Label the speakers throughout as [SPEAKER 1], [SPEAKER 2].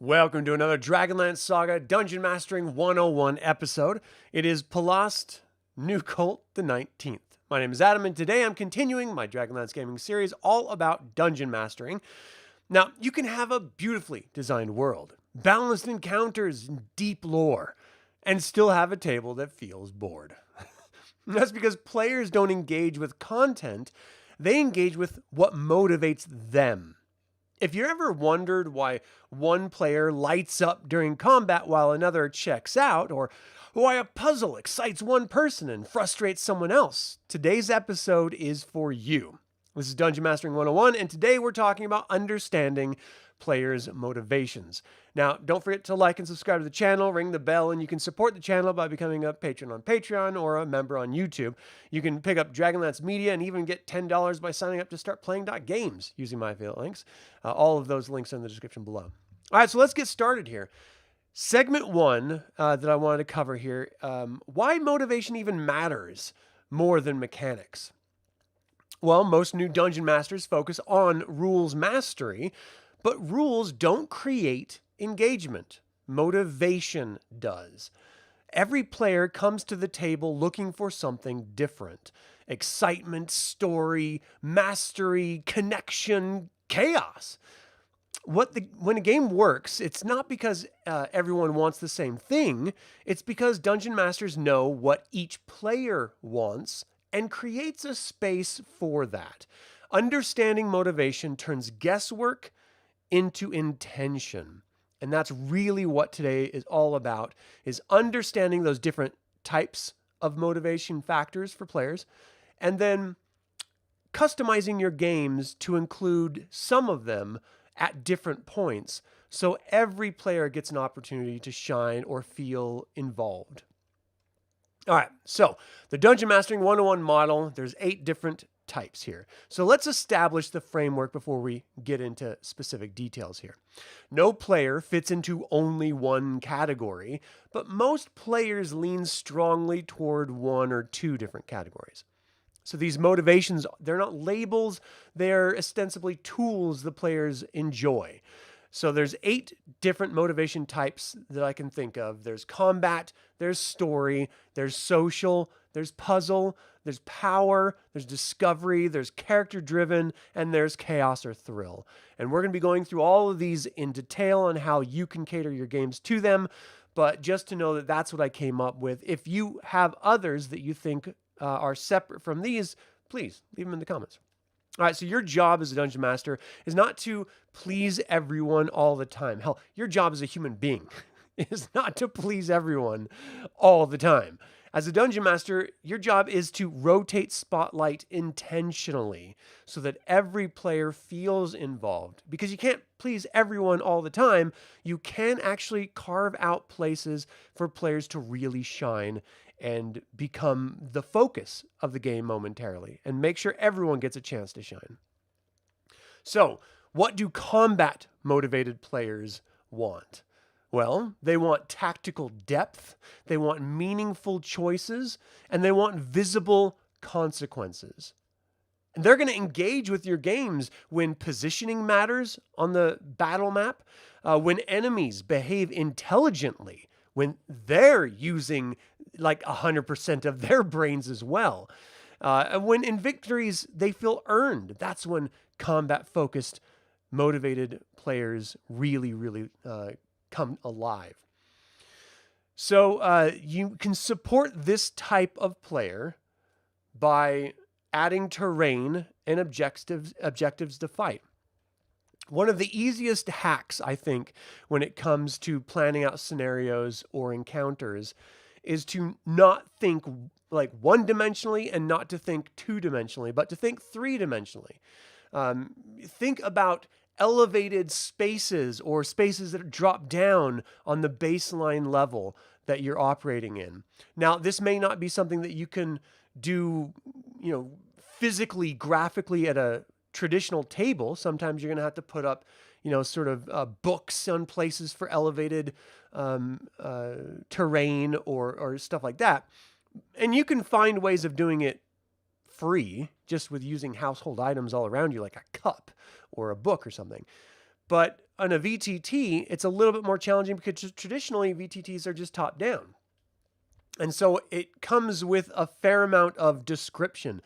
[SPEAKER 1] Welcome to another DragonLance Saga Dungeon Mastering 101 episode. It is Palast New Cult the 19th. My name is Adam, and today I'm continuing my DragonLance gaming series all about dungeon mastering. Now, you can have a beautifully designed world, balanced encounters, and deep lore, and still have a table that feels bored. That's because players don't engage with content, they engage with what motivates them. If you ever wondered why one player lights up during combat while another checks out, or why a puzzle excites one person and frustrates someone else, today's episode is for you. This is Dungeon Mastering 101, and today we're talking about understanding players' motivations. Now, don't forget to like and subscribe to the channel, ring the bell, and you can support the channel by becoming a patron on Patreon or a member on YouTube. You can pick up Dragonlance Media and even get $10 by signing up to start playing.games using my affiliate links. All of those links are in the description below. All right, so let's get started here. Segment one that I wanted to cover here, why motivation even matters more than mechanics. Well, most new dungeon masters focus on rules mastery, but rules don't create engagement. Motivation does. Every player comes to the table looking for something different. Excitement, story, mastery, connection, chaos. When a game works, it's not because everyone wants the same thing. It's because dungeon masters know what each player wants and creates a space for that. Understanding motivation turns guesswork into intention. And that's really what today is all about, is understanding those different types of motivation factors for players, and then customizing your games to include some of them at different points, so every player gets an opportunity to shine or feel involved. All right, so the Dungeon Mastering 101 model, there's 8 different types here. So let's establish the framework before we get into specific details here. No player fits into only one category, but most players lean strongly toward one or two different categories. So these motivations, they're not labels, they're ostensibly tools the players enjoy. So there's 8 different motivation types that I can think of. There's combat, there's story, there's social, there's puzzle, there's power, there's discovery, there's character-driven, and there's chaos or thrill. And we're going to be going through all of these in detail on how you can cater your games to them, but just to know that that's what I came up with. If you have others that you think are separate from these, please leave them in the comments. All right, so your job as a dungeon master is not to please everyone all the time. Hell, your job as a human being is not to please everyone all the time. As a dungeon master, your job is to rotate spotlight intentionally so that every player feels involved. Because you can't please everyone all the time, you can actually carve out places for players to really shine and become the focus of the game momentarily and make sure everyone gets a chance to shine. So, what do combat motivated players want? Well, they want tactical depth, they want meaningful choices, and they want visible consequences. And they're going to engage with your games when positioning matters on the battle map, when enemies behave intelligently, when they're using like 100% of their brains as well. And when in victories, they feel earned. That's when combat-focused, motivated players really come alive. So you can support this type of player by adding terrain and objectives to fight. One of the easiest hacks, I think, when it comes to planning out scenarios or encounters is to not think like one-dimensionally and not to think two-dimensionally, but to think three-dimensionally. Think about elevated spaces or spaces that drop down on the baseline level that you're operating in. Now, this may not be something that you can do, physically, graphically at a traditional table. Sometimes you're going to have to put up, sort of books on places for elevated terrain or stuff like that. And you can find ways of doing it free, just with using household items all around you, like a cup or a book or something. But on a VTT, it's a little bit more challenging because traditionally VTTs are just top down. And so it comes with a fair amount of description.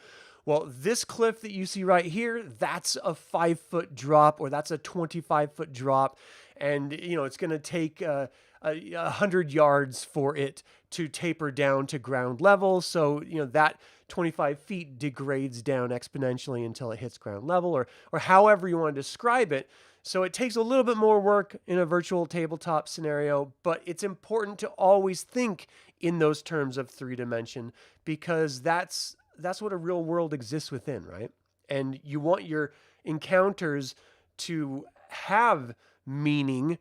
[SPEAKER 1] Well, this cliff that you see right here, that's a 5-foot drop, or that's a 25-foot drop. And, it's going to take 100 yards for it to taper down to ground level. So, that 25 feet degrades down exponentially until it hits ground level, or however you want to describe it. So it takes a little bit more work in a virtual tabletop scenario, but it's important to always think in those terms of 3-dimension, because that's what a real world exists within, right? And you want your encounters to have meaning,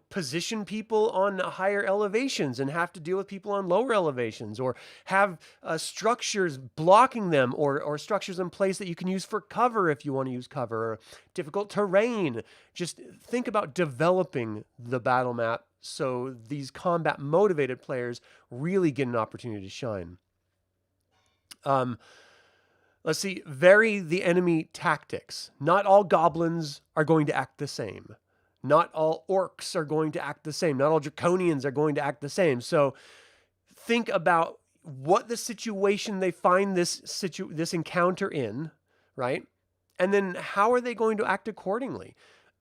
[SPEAKER 1] position people on higher elevations and have to deal with people on lower elevations, or have structures blocking them, or structures in place that you can use for cover if you want to use cover, or difficult terrain. Just think about developing the battle map so these combat motivated players really get an opportunity to shine. Let's see, vary the enemy tactics. Not all goblins are going to act the same. Not all orcs are going to act the same. Not all draconians are going to act the same. So think about what the situation they find this encounter in, right? And then how are they going to act accordingly?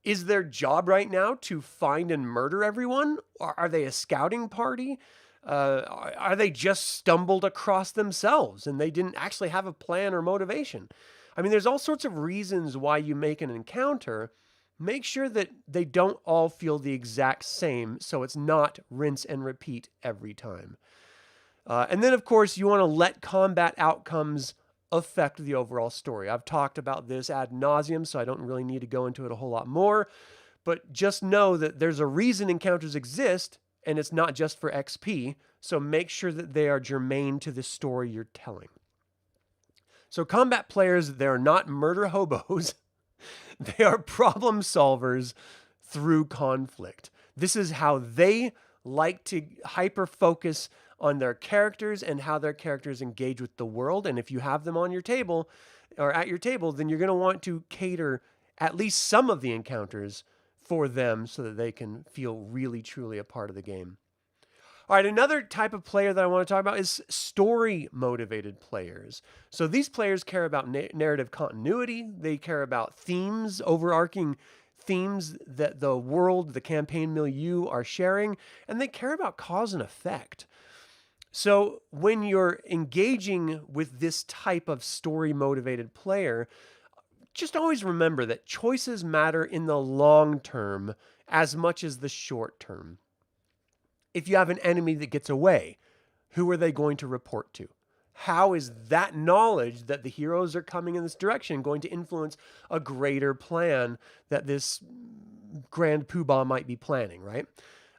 [SPEAKER 1] Is their job right now to find and murder everyone? Or are they a scouting party? Are they just stumbled across themselves and they didn't actually have a plan or motivation? I mean, there's all sorts of reasons why you make an encounter. Make sure that they don't all feel the exact same, so it's not rinse and repeat every time. And then, of course, you want to let combat outcomes affect the overall story. I've talked about this ad nauseum, so I don't really need to go into it a whole lot more. But just know that there's a reason encounters exist, and it's not just for XP, so make sure that they are germane to the story you're telling. So combat players, they're not murder hobos. They are problem solvers through conflict. This is how they like to hyper-focus on their characters and how their characters engage with the world. And if you have them on your table or at your table, then you're going to want to cater at least some of the encounters for them so that they can feel really, truly a part of the game. All right, another type of player that I want to talk about is story-motivated players. So these players care about narrative continuity. They care about themes, overarching themes that the world, the campaign milieu are sharing, and they care about cause and effect. So when you're engaging with this type of story-motivated player, just always remember that choices matter in the long term as much as the short term. If you have an enemy that gets away, who are they going to report to? How is that knowledge that the heroes are coming in this direction going to influence a greater plan that this grand poobah might be planning, right?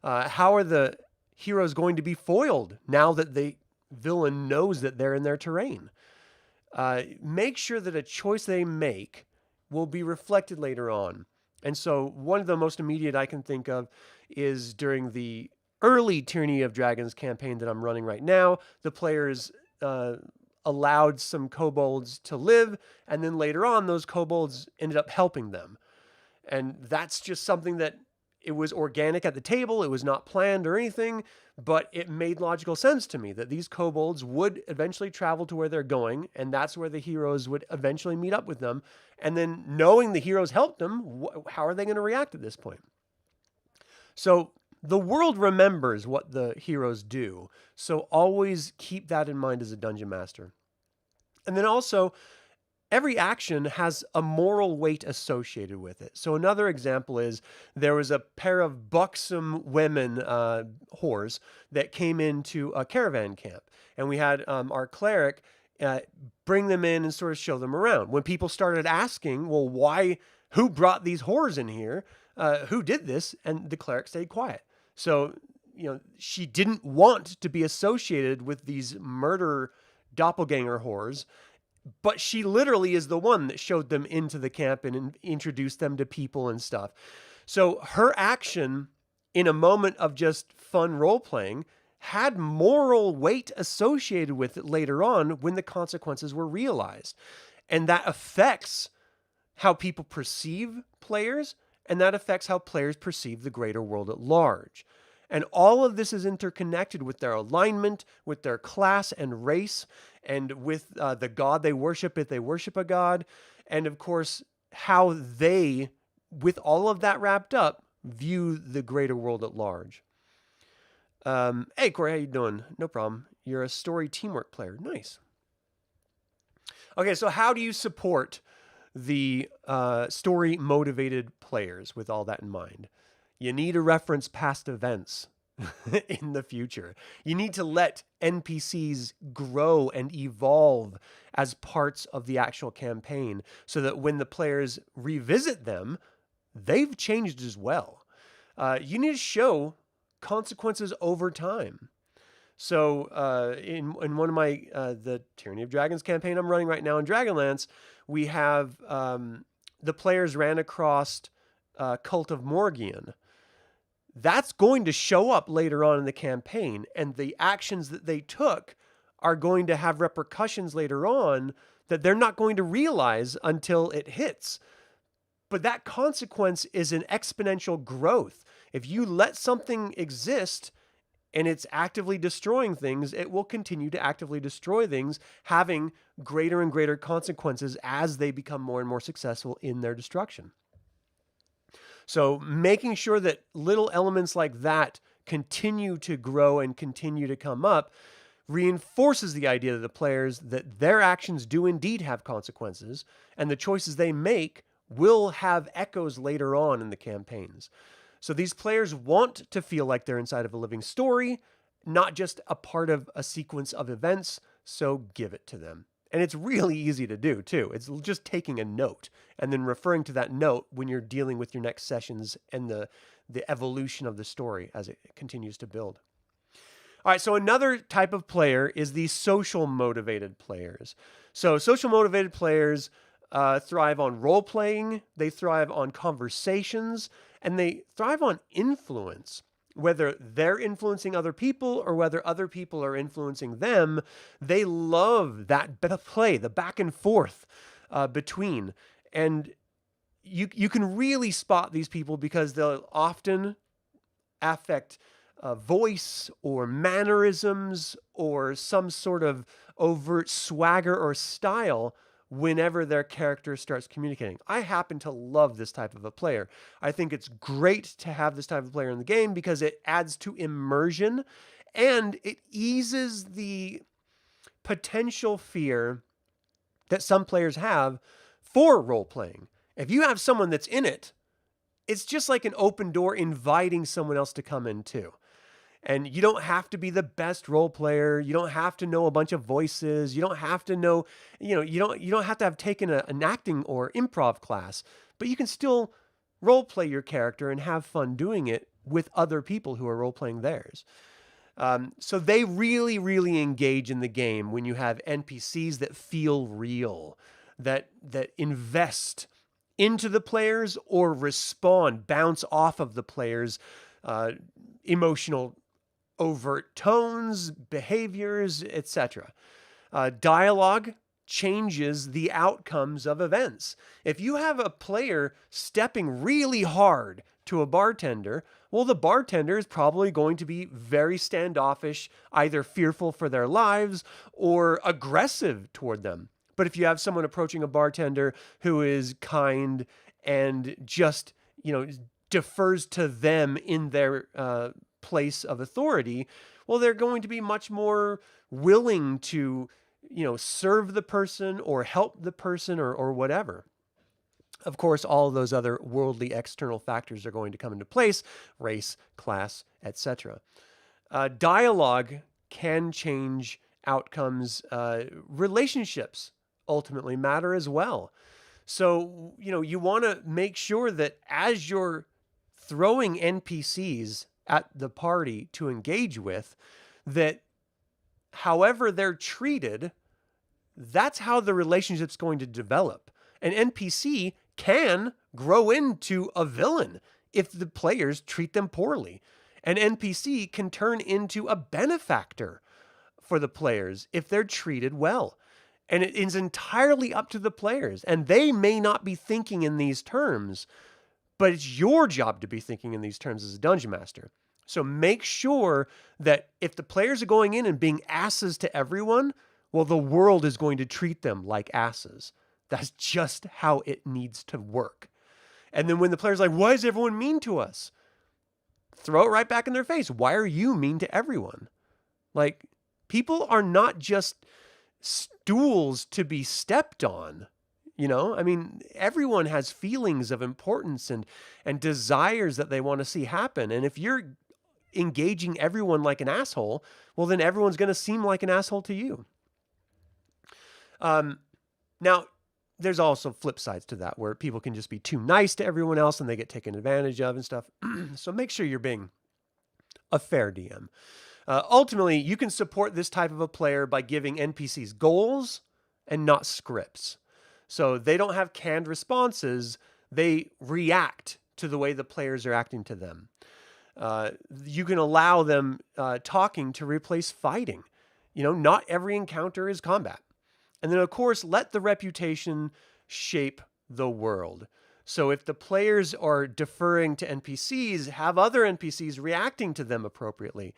[SPEAKER 1] How are the heroes going to be foiled now that the villain knows that they're in their terrain? Make sure that a choice they make will be reflected later on. And so one of the most immediate I can think of is during the early Tyranny of Dragons campaign that I'm running right now. The players allowed some kobolds to live, and then later on, those kobolds ended up helping them. And that's just something that it was organic at the table. It was not planned or anything, but it made logical sense to me that these kobolds would eventually travel to where they're going, and that's where the heroes would eventually meet up with them. And then knowing the heroes helped them, how are they going to react at this point? So the world remembers what the heroes do, so always keep that in mind as a dungeon master. And then also, every action has a moral weight associated with it. So another example is there was a pair of buxom women whores that came into a caravan camp, and we had our cleric bring them in and sort of show them around. When people started asking, well, who brought these whores in here? Who did this? And the cleric stayed quiet. So, she didn't want to be associated with these murder doppelganger whores, but she literally is the one that showed them into the camp and introduced them to people and stuff. So her action in a moment of just fun role-playing had moral weight associated with it later on when the consequences were realized. And that affects how people perceive players and that affects how players perceive the greater world at large. And all of this is interconnected with their alignment, with their class and race, and with the god they worship if they worship a god, and of course, how they, with all of that wrapped up, view the greater world at large. Hey, Corey, how you doing? No problem. You're a story teamwork player. Nice. Okay, so how do you support the story-motivated players with all that in mind? You need to reference past events in the future. You need to let NPCs grow and evolve as parts of the actual campaign so that when the players revisit them, they've changed as well. You need to show consequences over time. So in one of my, the Tyranny of Dragons campaign I'm running right now in Dragonlance, we have the players ran across Cult of Morgian. That's going to show up later on in the campaign, and the actions that they took are going to have repercussions later on that they're not going to realize until it hits. But that consequence is an exponential growth. If you let something exist and it's actively destroying things, it will continue to actively destroy things, having greater and greater consequences as they become more and more successful in their destruction. So making sure that little elements like that continue to grow and continue to come up reinforces the idea to the players that their actions do indeed have consequences, and the choices they make will have echoes later on in the campaigns. So these players want to feel like they're inside of a living story, not just a part of a sequence of events, so give it to them. And it's really easy to do, too. It's just taking a note and then referring to that note when you're dealing with your next sessions and the evolution of the story as it continues to build. All right, so another type of player is the social motivated players. So social motivated players thrive on role-playing, they thrive on conversations, and they thrive on influence. Whether they're influencing other people or whether other people are influencing them, they love that play, the back and forth between. And you can really spot these people because they'll often affect voice or mannerisms or some sort of overt swagger or style whenever their character starts communicating. I happen to love this type of a player. I think it's great to have this type of player in the game because it adds to immersion and it eases the potential fear that some players have for role-playing. If you have someone that's in it, it's just like an open door inviting someone else to come in too. And you don't have to be the best role player. You don't have to know a bunch of voices. You don't have to know, you don't have to have taken an acting or improv class, but you can still role play your character and have fun doing it with other people who are role playing theirs. So they really, really engage in the game when you have NPCs that feel real, that invest into the players or bounce off of the players' emotional overt tones, behaviors, etc. Dialogue changes the outcomes of events. If you have a player stepping really hard to a bartender, well, the bartender is probably going to be very standoffish, either fearful for their lives or aggressive toward them. But if you have someone approaching a bartender who is kind and just, defers to them in their place of authority, well, they're going to be much more willing to, serve the person or help the person or whatever. Of course, all of those other worldly external factors are going to come into place, race, class, etc. Dialogue can change outcomes. Relationships ultimately matter as well. So, you want to make sure that as you're throwing NPCs at the party to engage with, that however they're treated, that's how the relationship's going to develop. An NPC can grow into a villain if the players treat them poorly. An NPC can turn into a benefactor for the players if they're treated well. And it is entirely up to the players. And they may not be thinking in these terms, But it's your job to be thinking in these terms as a dungeon master. So make sure that if the players are going in and being asses to everyone, well, the world is going to treat them like asses. That's just how it needs to work. And then when the player's like, why is everyone mean to us? Throw it right back in their face. Why are you mean to everyone? Like, people are not just stools to be stepped on. You know, I mean, everyone has feelings of importance and desires that they want to see happen. And if you're engaging everyone like an asshole, well, then everyone's going to seem like an asshole to you. Now, there's also flip sides to that where people can just be too nice to everyone else and they get taken advantage of and stuff. So make sure you're being a fair DM. Ultimately, you can support this type of a player by giving NPCs goals and not scripts. So they don't have canned responses. They react to the way the players are acting to them. You can allow them talking to replace fighting. You know, not every encounter is combat. And then, of course, let the reputation shape the world. So if the players are deferring to NPCs, have other NPCs reacting to them appropriately.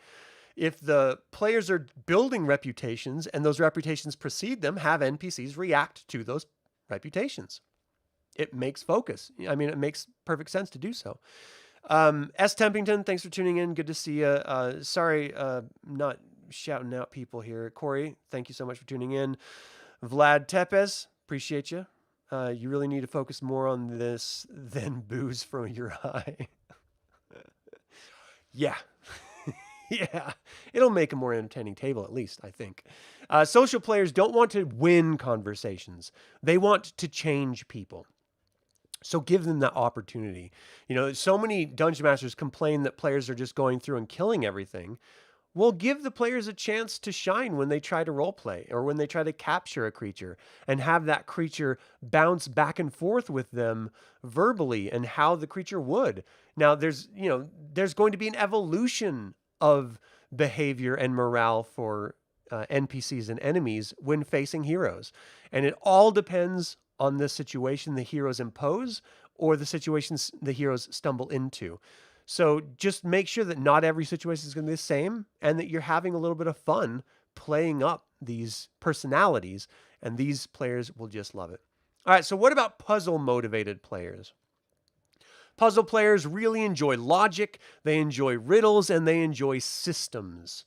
[SPEAKER 1] If the players are building reputations and those reputations precede them, have NPCs react to those reputations. It makes focus. I mean, it makes perfect sense to do so. S. Tempington, thanks for tuning in. Good to see you. Sorry, not shouting out people here. Corey, thank you so much for tuning in. Vlad Tepes, appreciate you. You really need to focus more on this than booze from your eye. Yeah. Yeah. It'll make a more entertaining table, at least, I think. Social players don't want to win conversations. They want to change people. So give them that opportunity. You know, so many dungeon masters complain that players are just going through and killing everything. Well, give the players a chance to shine when they try to roleplay or when they try to capture a creature and have that creature bounce back and forth with them verbally and how the creature would. Now, there's going to be an evolution of behavior and morale for NPCs and enemies when facing heroes. And it all depends on the situation the heroes impose or the situations the heroes stumble into. So just make sure that not every situation is going to be the same and that you're having a little bit of fun playing up these personalities, and these players will just love it. All right, so what about puzzle-motivated players? Puzzle players really enjoy logic, they enjoy riddles, and they enjoy systems.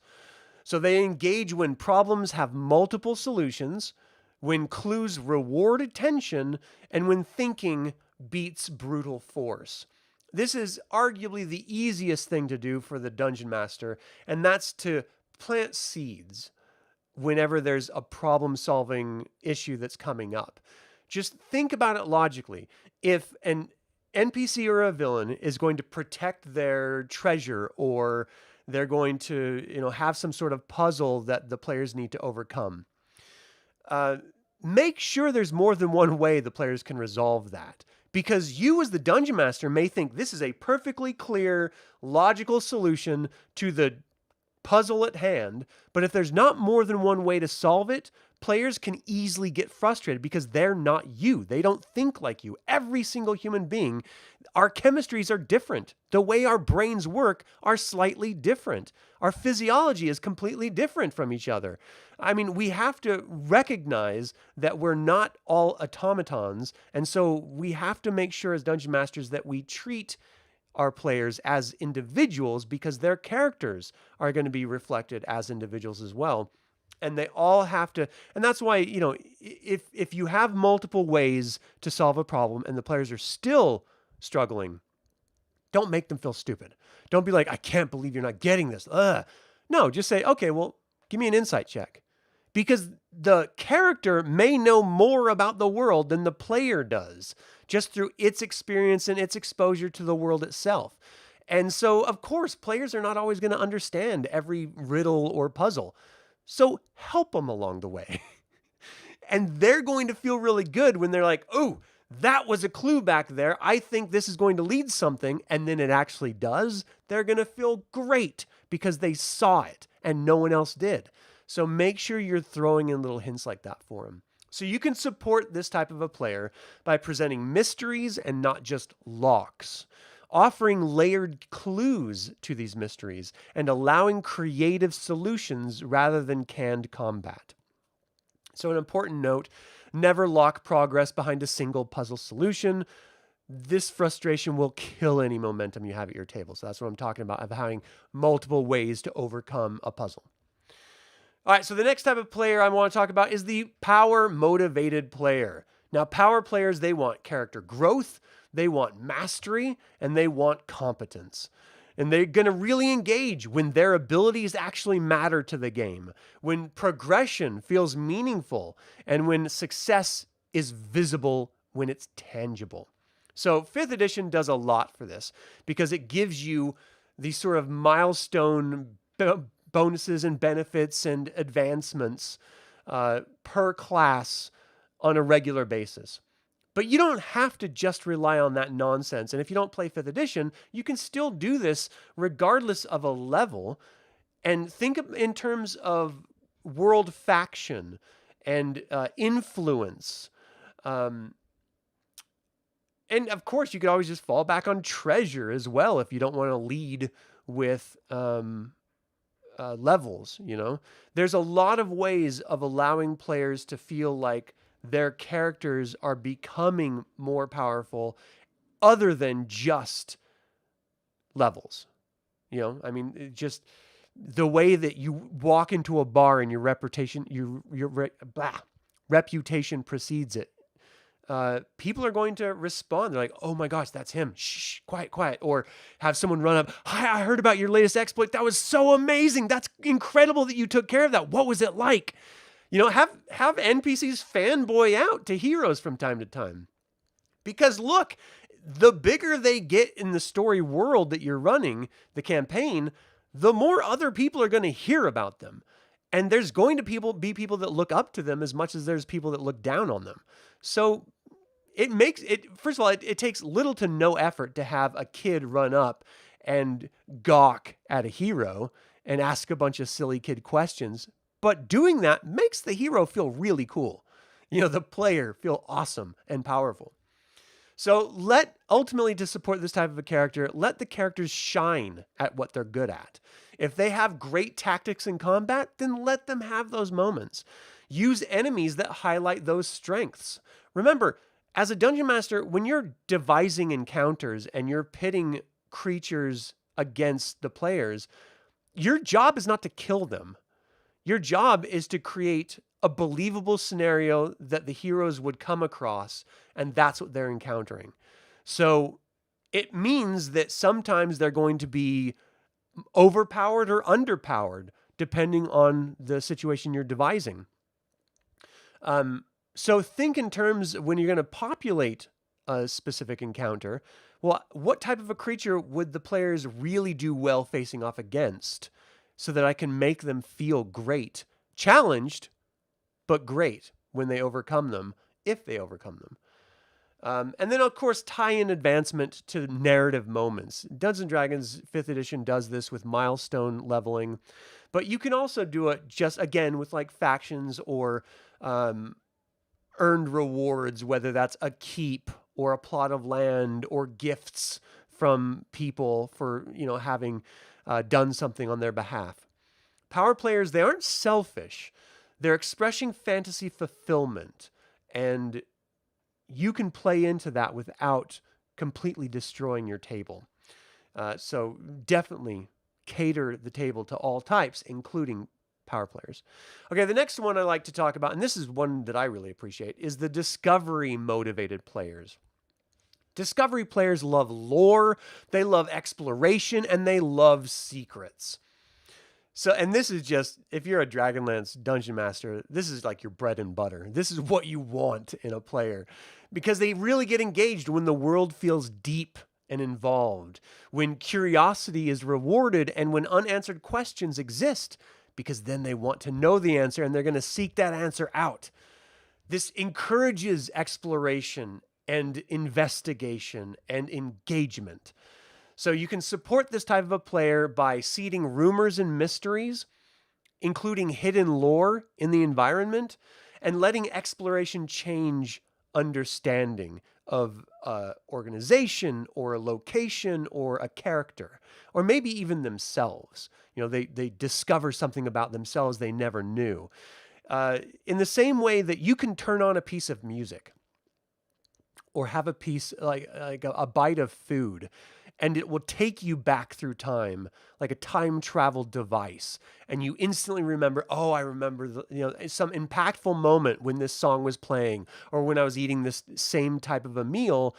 [SPEAKER 1] So they engage when problems have multiple solutions, when clues reward attention, and when thinking beats brutal force. This is arguably the easiest thing to do for the dungeon master, and that's to plant seeds whenever there's a problem-solving issue that's coming up. Just think about it logically. If an NPC or a villain is going to protect their treasure, or they're going to, have some sort of puzzle that the players need to overcome, make sure there's more than one way the players can resolve that. Because you as the dungeon master may think this is a perfectly clear, logical solution to the puzzle at hand, but if there's not more than one way to solve it, players can easily get frustrated because they're not you. They don't think like you. Every single human being, our chemistries are different. The way our brains work are slightly different. Our physiology is completely different from each other. I mean, we have to recognize that we're not all automatons, and so we have to make sure as dungeon masters that we treat our players as individuals, because their characters are going to be reflected as individuals as well. And they all have to, and that's why, if you have multiple ways to solve a problem and the players are still struggling, don't make them feel stupid. Don't be like, I can't believe you're not getting this. No, just say, okay, well, give me an insight check. Because the character may know more about the world than the player does, just through its experience and its exposure to the world itself. And so, of course, players are not always going to understand every riddle or puzzle. So help them along the way. And they're going to feel really good when they're like, oh, that was a clue back there. I think this is going to lead something. And then it actually does. They're going to feel great because they saw it and no one else did. So make sure you're throwing in little hints like that for them. So you can support this type of a player by presenting mysteries and not just locks, offering layered clues to these mysteries, and allowing creative solutions rather than canned combat. So an important note, never lock progress behind a single puzzle solution. This frustration will kill any momentum you have at your table. So that's what I'm talking about, of having multiple ways to overcome a puzzle. All right, so the next type of player I want to talk about is the power-motivated player. Now, power players, they want character growth, they want mastery, and they want competence. And they're going to really engage when their abilities actually matter to the game, when progression feels meaningful, and when success is visible, when it's tangible. So 5th edition does a lot for this because it gives you these sort of milestone bonuses and benefits and advancements per class on a regular basis. But you don't have to just rely on that nonsense. And if you don't play 5th edition, you can still do this regardless of a level. And think in terms of world faction and influence. And of course, you could always just fall back on treasure as well if you don't want to lead with levels, you know? There's a lot of ways of allowing players to feel like their characters are becoming more powerful other than just levels. You know, I mean, just the way that you walk into a bar and your reputation precedes it. People are going to respond. They're like, oh my gosh, that's him. Shh, quiet, quiet. Or have someone run up. Hi, I heard about your latest exploit. That was so amazing. That's incredible that you took care of that. What was it like? You know, have NPCs fanboy out to heroes from time to time. Because look, the bigger they get in the story world that you're running, the campaign, the more other people are going to hear about them. And there's going to be people that look up to them as much as there's people that look down on them. So it makes it, first of all, it takes little to no effort to have a kid run up and gawk at a hero and ask a bunch of silly kid questions. But doing that makes the hero feel really cool. You know, the player feel awesome and powerful. So ultimately to support this type of a character, let the characters shine at what they're good at. If they have great tactics in combat, then let them have those moments. Use enemies that highlight those strengths. Remember, as a dungeon master, when you're devising encounters and you're pitting creatures against the players, your job is not to kill them. Your job is to create a believable scenario that the heroes would come across, and that's what they're encountering. So it means that sometimes they're going to be overpowered or underpowered, depending on the situation you're devising. So think in terms when you're going to populate a specific encounter, well, what type of a creature would the players really do well facing off against so that I can make them feel great, challenged, but great when they overcome them, if they overcome them. And then, of course, tie in advancement to narrative moments. Dungeons & Dragons 5th edition does this with milestone leveling, but you can also do it just, again, with like factions or earned rewards, whether that's a keep or a plot of land or gifts from people for, you know, having done something on their behalf. Power players, they aren't selfish. They're expressing fantasy fulfillment, and you can play into that without completely destroying your table. So definitely cater the table to all types, including power players. Okay, the next one I like to talk about, and this is one that I really appreciate, is the discovery-motivated players. Discovery players love lore, they love exploration, and they love secrets. So, and this is just, if you're a Dragonlance dungeon master, this is like your bread and butter. This is what you want in a player because they really get engaged when the world feels deep and involved, when curiosity is rewarded, and when unanswered questions exist, because then they want to know the answer and they're going to seek that answer out. This encourages exploration and investigation and engagement. So you can support this type of a player by seeding rumors and mysteries, including hidden lore in the environment, and letting exploration change understanding of organization or a location or a character, or maybe even themselves. They discover something about themselves they never knew. In the same way that you can turn on a piece of music or have a piece like a bite of food, and it will take you back through time like a time travel device, and you instantly remember, oh, I remember some impactful moment when this song was playing or when I was eating this same type of a meal,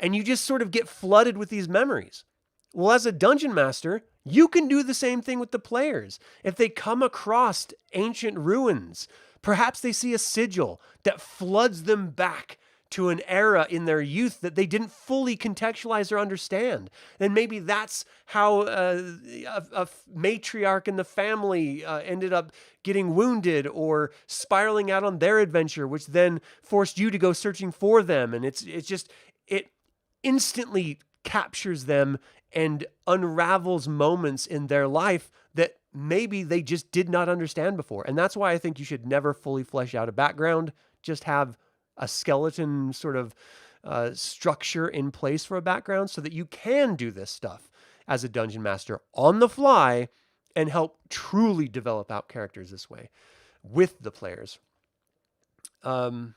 [SPEAKER 1] and you just sort of get flooded with these memories. Well, as a dungeon master, you can do the same thing with the players. If they come across ancient ruins, perhaps they see a sigil that floods them back to an era in their youth that they didn't fully contextualize or understand. And maybe that's how a matriarch in the family ended up getting wounded or spiraling out on their adventure, which then forced you to go searching for them. And it instantly captures them and unravels moments in their life that maybe they just did not understand before. And that's why I think you should never fully flesh out a background. Just have a skeleton sort of structure in place for a background so that you can do this stuff as a dungeon master on the fly and help truly develop out characters this way with the players. So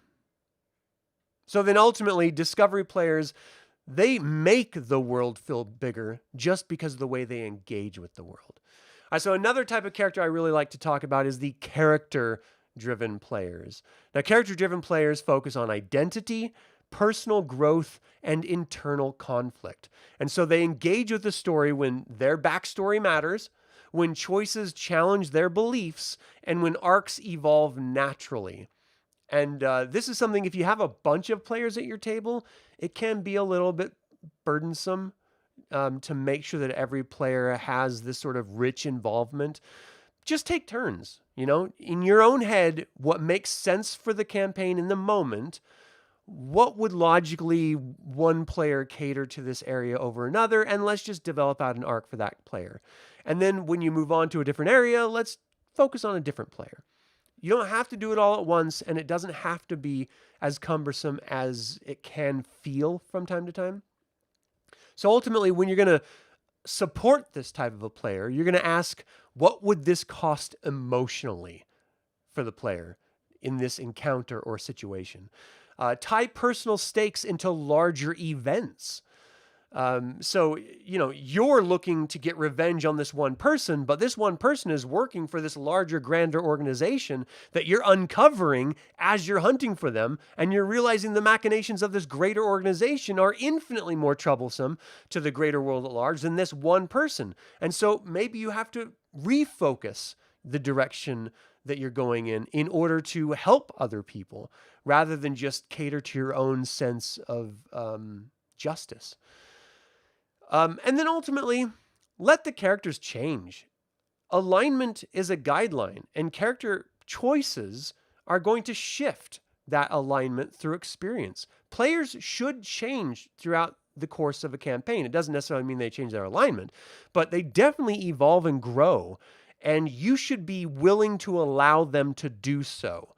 [SPEAKER 1] then ultimately, discovery players, they make the world feel bigger just because of the way they engage with the world. All right, so another type of character I really like to talk about is the character-driven players. Now, character-driven players focus on identity, personal growth, and internal conflict. And so they engage with the story when their backstory matters, when choices challenge their beliefs, and when arcs evolve naturally. And this is something, if you have a bunch of players at your table, it can be a little bit burdensome to make sure that every player has this sort of rich involvement. Just take turns, in your own head, what makes sense for the campaign in the moment. What would logically one player cater to this area over another? And let's just develop out an arc for that player. And then when you move on to a different area, let's focus on a different player. You don't have to do it all at once, and it doesn't have to be as cumbersome as it can feel from time to time. So ultimately, when you're going to support this type of a player, you're going to ask, what would this cost emotionally for the player in this encounter or situation? Tie personal stakes into larger events. So, you're looking to get revenge on this one person, but this one person is working for this larger, grander organization that you're uncovering as you're hunting for them. And you're realizing the machinations of this greater organization are infinitely more troublesome to the greater world at large than this one person. And so maybe you have to refocus the direction that you're going in order to help other people rather than just cater to your own sense of justice. And then ultimately, let the characters change. Alignment is a guideline, and character choices are going to shift that alignment through experience. Players should change throughout the course of a campaign. It doesn't necessarily mean they change their alignment, but they definitely evolve and grow, and you should be willing to allow them to do so.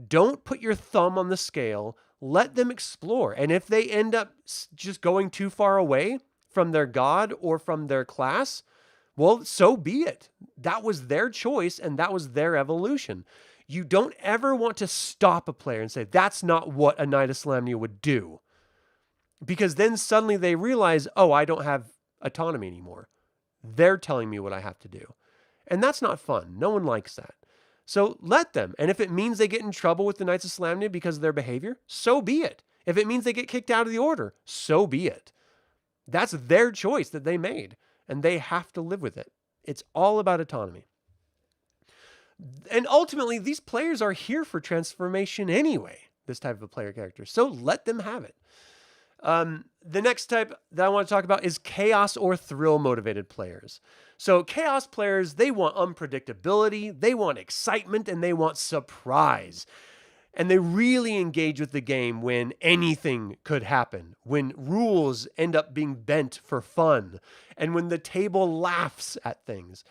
[SPEAKER 1] Don't put your thumb on the scale. Let them explore. And if they end up just going too far away from their god or from their class, well, so be it. That was their choice and that was their evolution. You don't ever want to stop a player and say, that's not what a Knight of Solamnia would do. Because then suddenly they realize, oh, I don't have autonomy anymore. They're telling me what I have to do. And that's not fun. No one likes that. So let them. And if it means they get in trouble with the Knights of Solamnia because of their behavior, so be it. If it means they get kicked out of the order, so be it. That's their choice that they made, and they have to live with it. It's all about autonomy. And ultimately, these players are here for transformation anyway, this type of a player character. So let them have it. The next type that I want to talk about is chaos or thrill motivated players. So chaos players, they want unpredictability, they want excitement, and they want surprise. And they really engage with the game when anything could happen, when rules end up being bent for fun, and when the table laughs at things.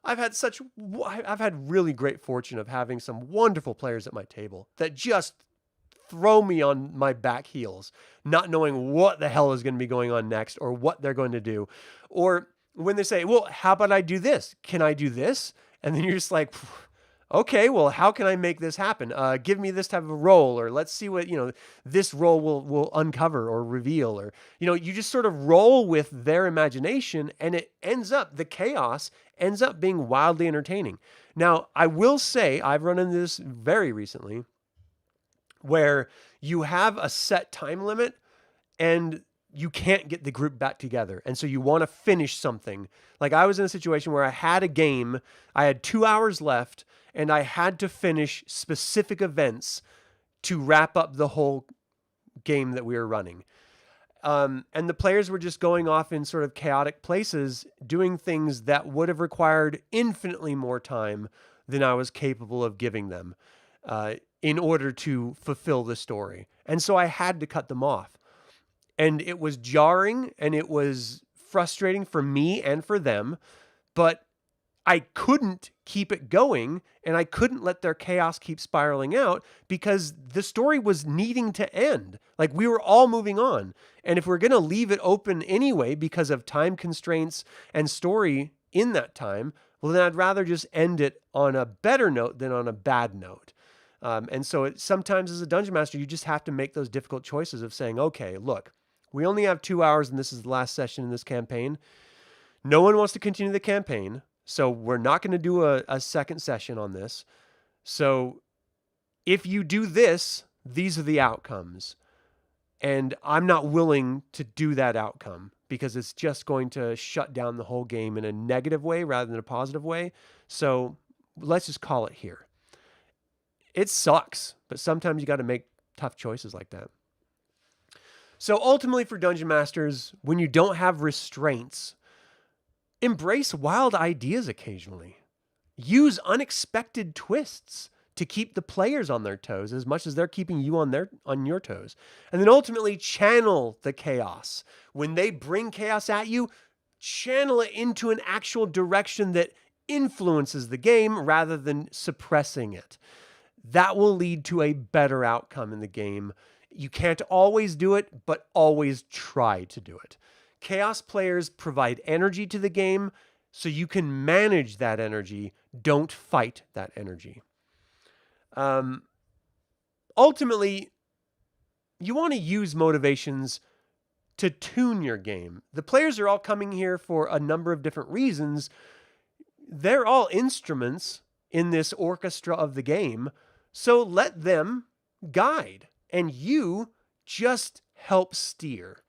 [SPEAKER 1] I've had really great fortune of having some wonderful players at my table that just throw me on my back heels, not knowing what the hell is going to be going on next or what they're going to do. Or when they say, well, how about I do this? Can I do this? And then you're just like, okay, well, how can I make this happen? Give me this type of role, or let's see what, this role will uncover or reveal, or, you just sort of roll with their imagination, and the chaos ends up being wildly entertaining. Now, I will say I've run into this very recently where you have a set time limit and you can't get the group back together. And so you want to finish something. Like I was in a situation where I had a game, I had 2 hours left, and I had to finish specific events to wrap up the whole game that we were running. And the players were just going off in sort of chaotic places, doing things that would have required infinitely more time than I was capable of giving them in order to fulfill the story. And so I had to cut them off. And it was jarring and it was frustrating for me and for them, but I couldn't keep it going and I couldn't let their chaos keep spiraling out because the story was needing to end. Like we were all moving on. And if we're going to leave it open anyway because of time constraints and story in that time, well, then I'd rather just end it on a better note than on a bad note. And so sometimes as a dungeon master, you just have to make those difficult choices of saying, okay, look, we only have 2 hours and this is the last session in this campaign. No one wants to continue the campaign. So we're not going to do a second session on this. So if you do this, these are the outcomes. And I'm not willing to do that outcome because it's just going to shut down the whole game in a negative way rather than a positive way. So let's just call it here. It sucks, but sometimes you got to make tough choices like that. So ultimately for Dungeon Masters, when you don't have restraints, embrace wild ideas occasionally. Use unexpected twists to keep the players on their toes as much as they're keeping you on your toes. And then ultimately channel the chaos. When they bring chaos at you, channel it into an actual direction that influences the game rather than suppressing it. That will lead to a better outcome in the game. You can't always do it, but always try to do it. Chaos players provide energy to the game, so you can manage that energy. Don't fight that energy. Ultimately, you want to use motivations to tune your game. The players are all coming here for a number of different reasons. They're all instruments in this orchestra of the game, so let them guide, and you just help steer.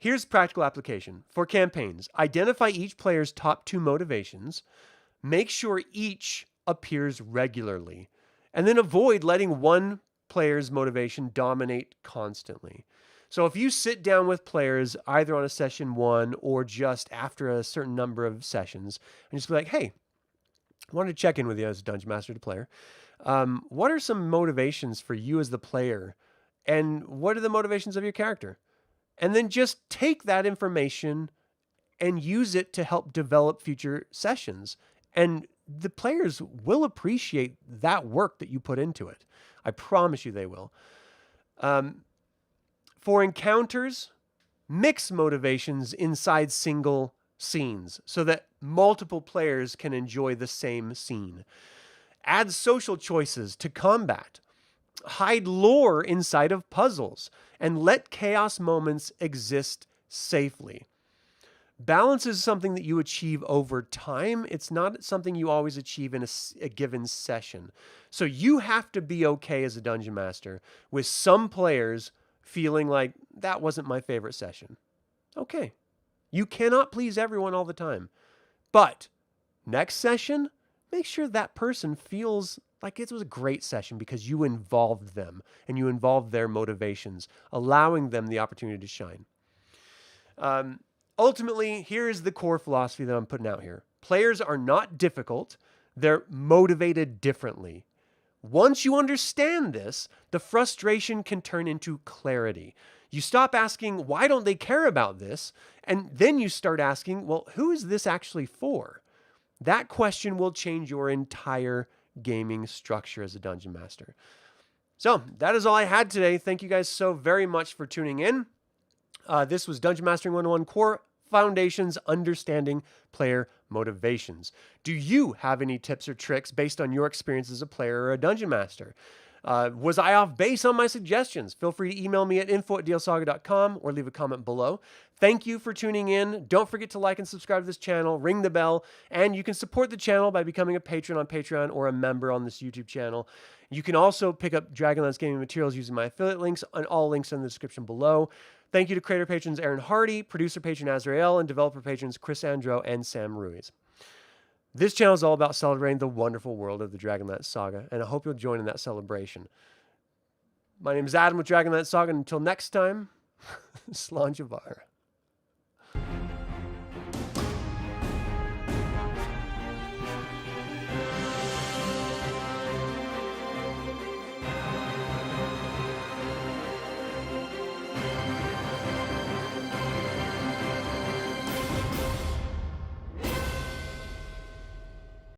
[SPEAKER 1] Here's practical application. For campaigns, identify each player's top 2 motivations. Make sure each appears regularly. And then avoid letting one player's motivation dominate constantly. So if you sit down with players either on a session 1 or just after a certain number of sessions and just be like, hey, I wanted to check in with you as a Dungeon Master to player. What are some motivations for you as the player? And what are the motivations of your character? And then just take that information and use it to help develop future sessions. And the players will appreciate that work that you put into it. I promise you they will. For encounters, mix motivations inside single scenes so that multiple players can enjoy the same scene. Add social choices to combat. Hide lore inside of puzzles, and let chaos moments exist safely. Balance is something that you achieve over time. It's not something you always achieve in a given session. So you have to be okay as a dungeon master with some players feeling like that wasn't my favorite session. Okay. You cannot please everyone all the time. But next session, make sure that person feels like it was a great session because you involved them and you involved their motivations, allowing them the opportunity to shine. Ultimately, here's the core philosophy that I'm putting out here. Players are not difficult. They're motivated differently. Once you understand this, the frustration can turn into clarity. You stop asking, why don't they care about this? And then you start asking, well, who is this actually for? That question will change your entire gaming structure as a dungeon master. So that is all I had today. Thank you guys so very much for tuning in. This was Dungeon Mastering 101 Core Foundations, Understanding Player Motivations. Do you have any tips or tricks based on your experience as a player or a dungeon master? Was I off base on my suggestions? Feel free to email me at info@dlsaga.com or leave a comment below. Thank you for tuning in. Don't forget to like and subscribe to this channel, ring the bell, and you can support the channel by becoming a patron on Patreon or a member on this YouTube channel. You can also pick up DragonLance gaming materials using my affiliate links, and all links are in the description below. Thank you to creator patrons Aaron Hardy, producer patron Azrael, and developer patrons Chris Androu and Sam Ruiz. This channel is all about celebrating the wonderful world of the DragonLance Saga, and I hope you'll join in that celebration. My name is Adam with DragonLance Saga, and until next time, Slanjavar.